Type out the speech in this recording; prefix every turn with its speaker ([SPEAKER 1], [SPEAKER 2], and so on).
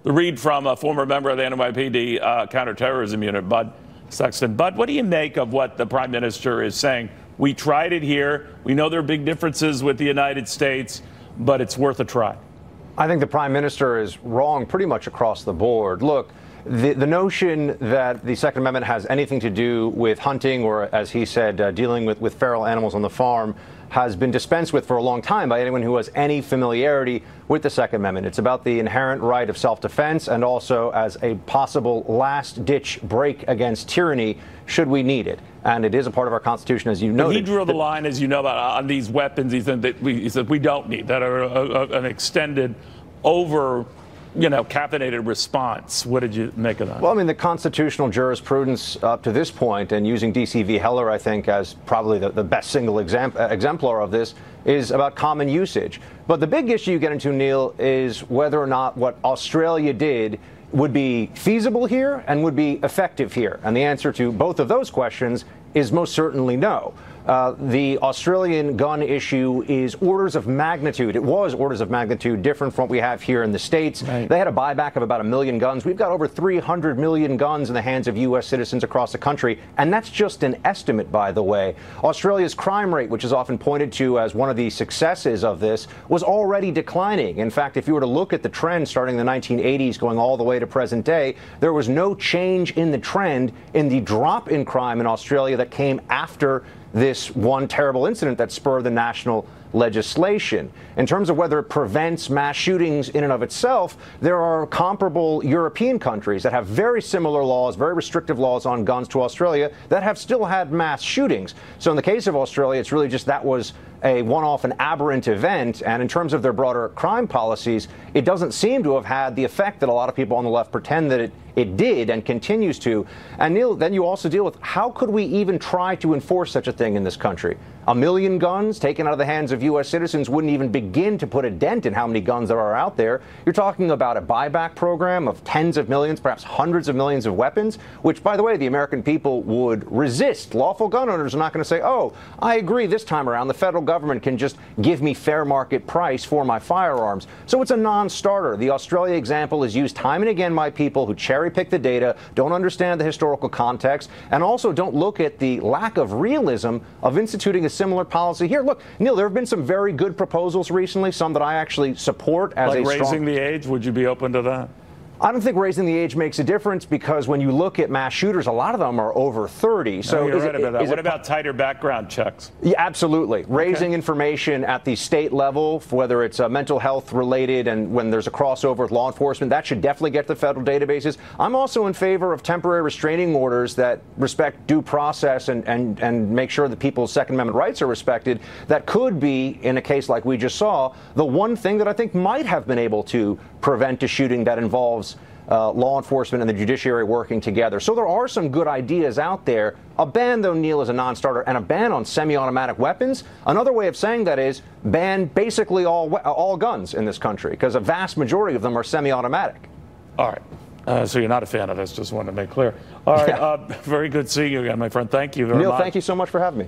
[SPEAKER 1] the read from a former member of the NYPD counterterrorism unit, Bud Sexton. Bud, what do you make of what the Prime Minister is saying? We tried it here. We know there are big differences with the United States, but it's worth a try.
[SPEAKER 2] I think the Prime Minister is wrong pretty much across the board. Look, the notion that the Second Amendment has anything to do with hunting or, as he said, dealing with feral animals on the farm has been dispensed with for a long time by anyone who has any familiarity with the Second Amendment. It's about the inherent right of self-defense and also as a possible last-ditch break against tyranny should we need it. And it is a part of our Constitution, as you know.
[SPEAKER 1] He drew the line, as you know, on these weapons. He said that we don't need that are an extended caffeinated response. What did you make of that?
[SPEAKER 2] Well, I mean, the constitutional jurisprudence up to this point, and using D.C. v. Heller, I think, as probably the best single exemplar of this, is about common usage. But the big issue you get into, Neil, is whether or not what Australia did would be feasible here and would be effective here. And the answer to both of those questions is most certainly no. The Australian gun issue is orders of magnitude. It was orders of magnitude different from what we have here in the States. Right. They had a buyback of about 1 million guns. We've got over 300 million guns in the hands of U.S. citizens across the country. And that's just an estimate, by the way. Australia's crime rate, which is often pointed to as one of the successes of this, was already declining. In fact, if you were to look at the trend starting in the 1980s going all the way to present day, there was no change in the trend in the drop in crime in Australia that came after this one terrible incident that spurred the national legislation. In terms of whether it prevents mass shootings in and of itself, there are comparable European countries that have very similar laws, very restrictive laws on guns to Australia that have still had mass shootings. So in the case of Australia, it's really just that was a one-off, an aberrant event. And in terms of their broader crime policies, it doesn't seem to have had the effect that a lot of people on the left pretend that it did and continues to. And Neil, then you also deal with how could we even try to enforce such a thing in this country? 1 million guns taken out of the hands of U.S. citizens wouldn't even begin to put a dent in how many guns there are out there. You're talking about a buyback program of tens of millions, perhaps hundreds of millions of weapons, which, by the way, the American people would resist. Lawful gun owners are not going to say, oh, I agree this time around. The federal government can just give me fair market price for my firearms. So it's a non-starter. The Australia example is used time and again by people who cherry-pick the data, don't understand the historical context, and also don't look at the lack of realism of instituting a similar policy here. Look, Neil, there have been some very good proposals recently, some that I actually support as
[SPEAKER 1] like raising the age. Would you be open to that?
[SPEAKER 2] I don't think raising the age makes a difference because when you look at mass shooters, a lot of them are over 30. So
[SPEAKER 1] you're right about that. What about tighter background checks?
[SPEAKER 2] Yeah, absolutely. Raising information at the state level, whether it's mental health related and when there's a crossover with law enforcement, that should definitely get to the federal databases. I'm also in favor of temporary restraining orders that respect due process and make sure that people's Second Amendment rights are respected. That could be, in a case like we just saw, the one thing that I think might have been able to prevent a shooting that involves law enforcement and the judiciary working together. So there are some good ideas out there. A ban, though, Neil, is a non-starter, and a ban on semi-automatic weapons. Another way of saying that is ban basically all guns in this country, because a vast majority of them are semi-automatic.
[SPEAKER 1] All right. So you're not a fan of this, just wanted to make clear. All right. Yeah. Very good seeing you again, my friend. Thank you very much.
[SPEAKER 2] Neil, thank you so much for having me.